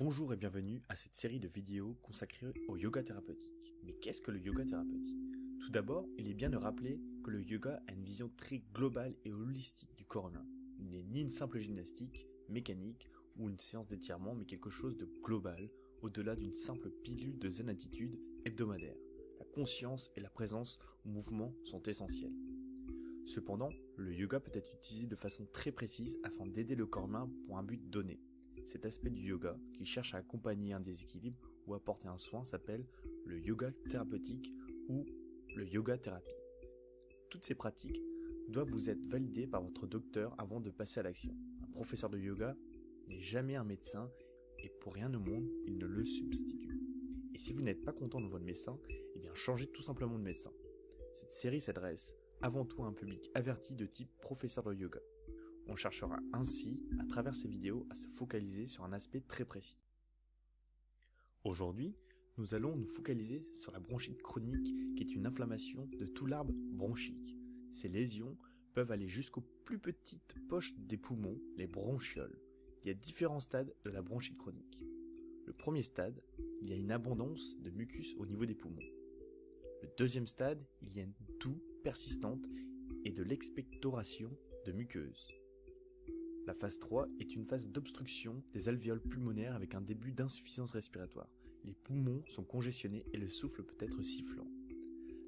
Bonjour et bienvenue à cette série de vidéos consacrée au yoga thérapeutique. Mais qu'est-ce que le yoga thérapeutique? Tout d'abord, il est bien de rappeler que le yoga a une vision très globale et holistique du corps humain. Il n'est ni une simple gymnastique, mécanique ou une séance d'étirement, mais quelque chose de global, au-delà d'une simple pilule de zen attitude hebdomadaire. La conscience et la présence au mouvement sont essentielles. Cependant, le yoga peut être utilisé de façon très précise afin d'aider le corps humain pour un but donné. Cet aspect du yoga, qui cherche à accompagner un déséquilibre ou apporter un soin, s'appelle le yoga thérapeutique ou le yoga thérapie. Toutes ces pratiques doivent vous être validées par votre docteur avant de passer à l'action. Un professeur de yoga n'est jamais un médecin et pour rien au monde, il ne le substitue. Et si vous n'êtes pas content de votre médecin, eh bien changez tout simplement de médecin. Cette série s'adresse avant tout à un public averti de type professeur de yoga. On cherchera ainsi, à travers ces vidéos, à se focaliser sur un aspect très précis. Aujourd'hui, nous allons nous focaliser sur la bronchite chronique, qui est une inflammation de tout l'arbre bronchique. Ces lésions peuvent aller jusqu'aux plus petites poches des poumons, les bronchioles. Il y a différents stades de la bronchite chronique. Le premier stade, il y a une abondance de mucus au niveau des poumons. Le deuxième stade, il y a une toux persistante et de l'expectoration de muqueuses. La phase 3 est une phase d'obstruction des alvéoles pulmonaires avec un début d'insuffisance respiratoire. Les poumons sont congestionnés et le souffle peut être sifflant.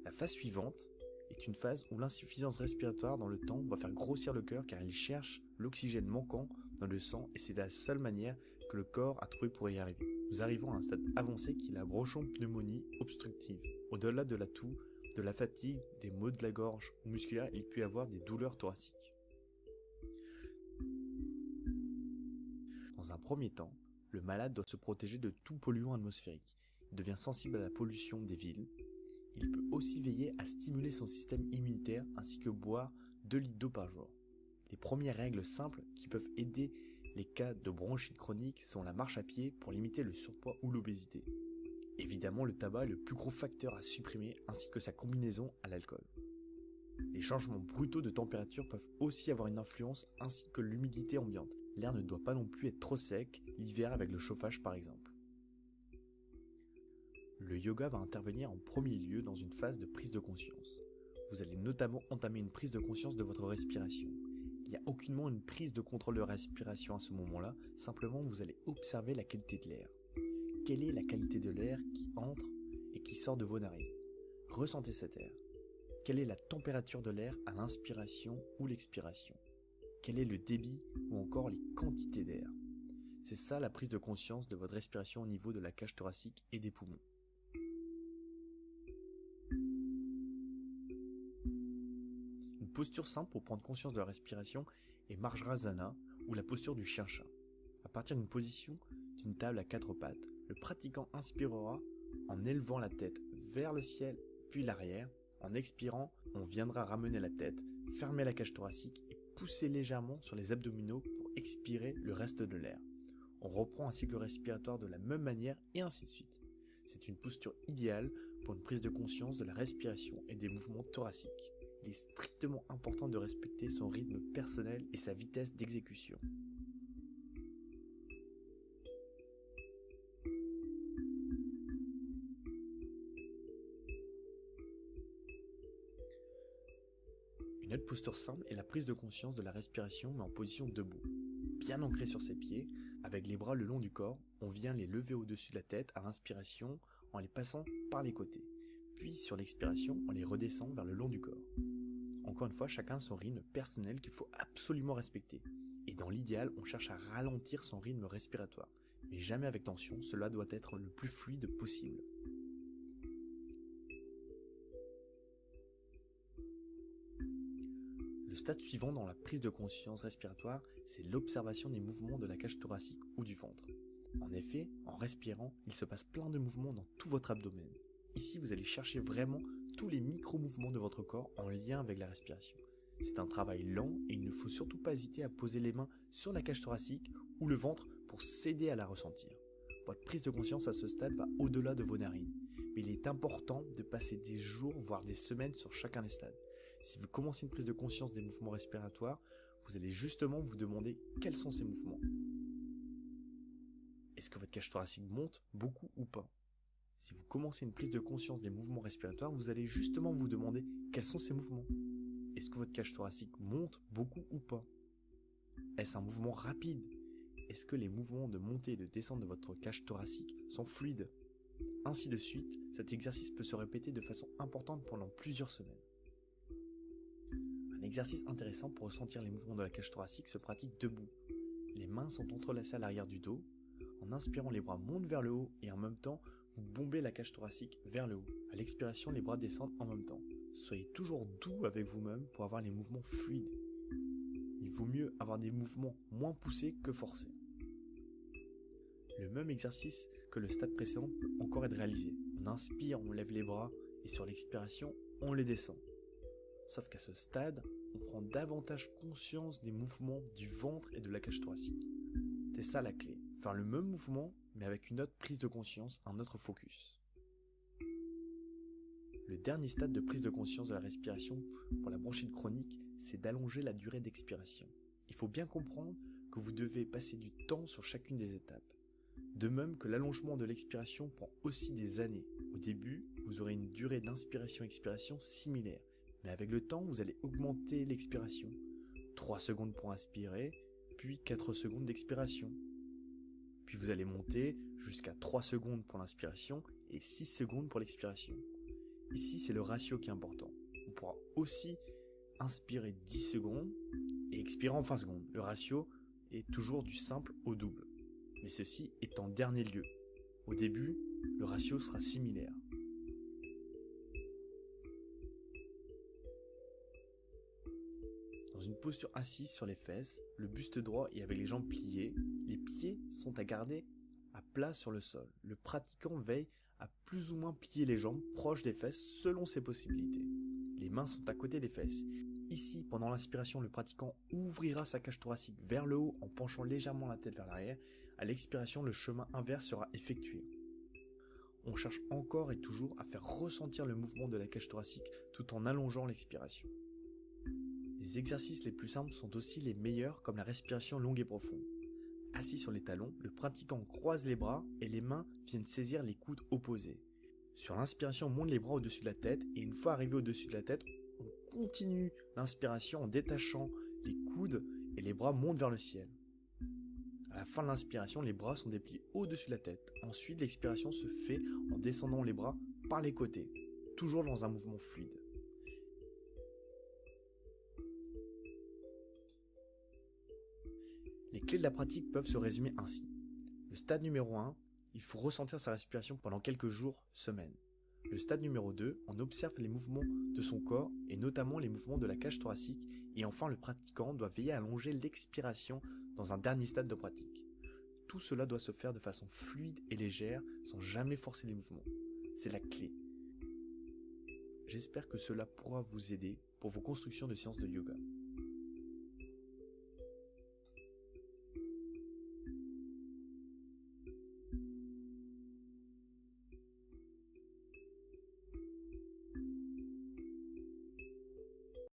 La phase suivante est une phase où l'insuffisance respiratoire dans le temps va faire grossir le cœur car il cherche l'oxygène manquant dans le sang et c'est la seule manière que le corps a trouvé pour y arriver. Nous arrivons à un stade avancé qui est la bronchopneumonie obstructive. Au-delà de la toux, de la fatigue, des maux de la gorge ou musculaires, il peut y avoir des douleurs thoraciques. Dans un premier temps, le malade doit se protéger de tout polluant atmosphérique. Il devient sensible à la pollution des villes. Il peut aussi veiller à stimuler son système immunitaire ainsi que boire 2 litres d'eau par jour. Les premières règles simples qui peuvent aider les cas de bronchite chronique sont la marche à pied pour limiter le surpoids ou l'obésité. Évidemment, le tabac est le plus gros facteur à supprimer ainsi que sa combinaison à l'alcool. Les changements brutaux de température peuvent aussi avoir une influence ainsi que l'humidité ambiante. L'air ne doit pas non plus être trop sec, l'hiver avec le chauffage par exemple. Le yoga va intervenir en premier lieu dans une phase de prise de conscience. Vous allez notamment entamer une prise de conscience de votre respiration. Il n'y a aucunement une prise de contrôle de respiration à ce moment-là, simplement vous allez observer la qualité de l'air. Quelle est la qualité de l'air qui entre et qui sort de vos narines? Ressentez cet air. Quelle est la température de l'air à l'inspiration ou l'expiration? Quel est le débit ou encore les quantités d'air? C'est ça la prise de conscience de votre respiration au niveau de la cage thoracique et des poumons. Une posture simple pour prendre conscience de la respiration est Vajrasana ou la posture du chien-chat. À partir d'une position d'une table à 4 pattes, le pratiquant inspirera en élevant la tête vers le ciel puis l'arrière. En expirant, on viendra ramener la tête, fermer la cage thoracique et pousser légèrement sur les abdominaux pour expirer le reste de l'air. On reprend un cycle respiratoire de la même manière et ainsi de suite. C'est une posture idéale pour une prise de conscience de la respiration et des mouvements thoraciques. Il est strictement important de respecter son rythme personnel et sa vitesse d'exécution. Une autre posture simple est la prise de conscience de la respiration mais en position debout. Bien ancré sur ses pieds, avec les bras le long du corps, on vient les lever au-dessus de la tête à l'inspiration en les passant par les côtés. Puis sur l'expiration, on les redescend vers le long du corps. Encore une fois, chacun a son rythme personnel qu'il faut absolument respecter. Et dans l'idéal, on cherche à ralentir son rythme respiratoire. Mais jamais avec tension, cela doit être le plus fluide possible. Le stade suivant dans la prise de conscience respiratoire, c'est l'observation des mouvements de la cage thoracique ou du ventre. En effet, en respirant, il se passe plein de mouvements dans tout votre abdomen. Ici, vous allez chercher vraiment tous les micro-mouvements de votre corps en lien avec la respiration. C'est un travail lent et il ne faut surtout pas hésiter à poser les mains sur la cage thoracique ou le ventre pour s'aider à la ressentir. Votre prise de conscience à ce stade va au-delà de vos narines, mais il est important de passer des jours voire des semaines sur chacun des stades. Si vous commencez une prise de conscience des mouvements respiratoires, vous allez justement vous demander quels sont ces mouvements. Est-ce que votre cage thoracique monte beaucoup ou pas? Si vous commencez une prise de conscience des mouvements respiratoires, vous allez justement vous demander quels sont ces mouvements. Est-ce que votre cage thoracique monte beaucoup ou pas? Est-ce un mouvement rapide? Est-ce que les mouvements de montée et de descente de votre cage thoracique sont fluides? Ainsi de suite, cet exercice peut se répéter de façon importante pendant plusieurs semaines. Un exercice intéressant pour ressentir les mouvements de la cage thoracique se pratique debout. Les mains sont entrelacées à l'arrière du dos. En inspirant, les bras montent vers le haut et en même temps, vous bombez la cage thoracique vers le haut. À l'expiration, les bras descendent en même temps. Soyez toujours doux avec vous-même pour avoir les mouvements fluides. Il vaut mieux avoir des mouvements moins poussés que forcés. Le même exercice que le stade précédent peut encore être réalisé. On inspire, on lève les bras et sur l'expiration, on les descend. Sauf qu'à ce stade, on prend davantage conscience des mouvements du ventre et de la cage thoracique. C'est ça la clé, faire le même mouvement mais avec une autre prise de conscience, un autre focus. Le dernier stade de prise de conscience de la respiration pour la bronchite chronique, c'est d'allonger la durée d'expiration. Il faut bien comprendre que vous devez passer du temps sur chacune des étapes. De même que l'allongement de l'expiration prend aussi des années. Au début, vous aurez une durée d'inspiration-expiration similaire, mais avec le temps, vous allez augmenter l'expiration. 3 secondes pour inspirer, puis 4 secondes d'expiration. Puis vous allez monter jusqu'à 3 secondes pour l'inspiration et 6 secondes pour l'expiration. Ici, c'est le ratio qui est important. On pourra aussi inspirer 10 secondes et expirer en 20 secondes. Le ratio est toujours du simple au double. Mais ceci est en dernier lieu. Au début, le ratio sera similaire. Dans une posture assise sur les fesses, le buste droit et avec les jambes pliées, les pieds sont à garder à plat sur le sol. Le pratiquant veille à plus ou moins plier les jambes proches des fesses selon ses possibilités. Les mains sont à côté des fesses. Ici, pendant l'inspiration, le pratiquant ouvrira sa cage thoracique vers le haut en penchant légèrement la tête vers l'arrière. À l'expiration, le chemin inverse sera effectué. On cherche encore et toujours à faire ressentir le mouvement de la cage thoracique tout en allongeant l'expiration. Les exercices les plus simples sont aussi les meilleurs comme la respiration longue et profonde. Assis sur les talons, le pratiquant croise les bras et les mains viennent saisir les coudes opposés. Sur l'inspiration, on monte les bras au-dessus de la tête et une fois arrivé au-dessus de la tête, on continue l'inspiration en détachant les coudes et les bras montent vers le ciel. À la fin de l'inspiration, les bras sont dépliés au-dessus de la tête. Ensuite, l'expiration se fait en descendant les bras par les côtés, toujours dans un mouvement fluide. Les clés de la pratique peuvent se résumer ainsi. Le stade numéro 1, il faut ressentir sa respiration pendant quelques jours, semaines. Le stade numéro 2, on observe les mouvements de son corps et notamment les mouvements de la cage thoracique. Et enfin, le pratiquant doit veiller à allonger l'expiration dans un dernier stade de pratique. Tout cela doit se faire de façon fluide et légère sans jamais forcer les mouvements. C'est la clé. J'espère que cela pourra vous aider pour vos constructions de séances de yoga.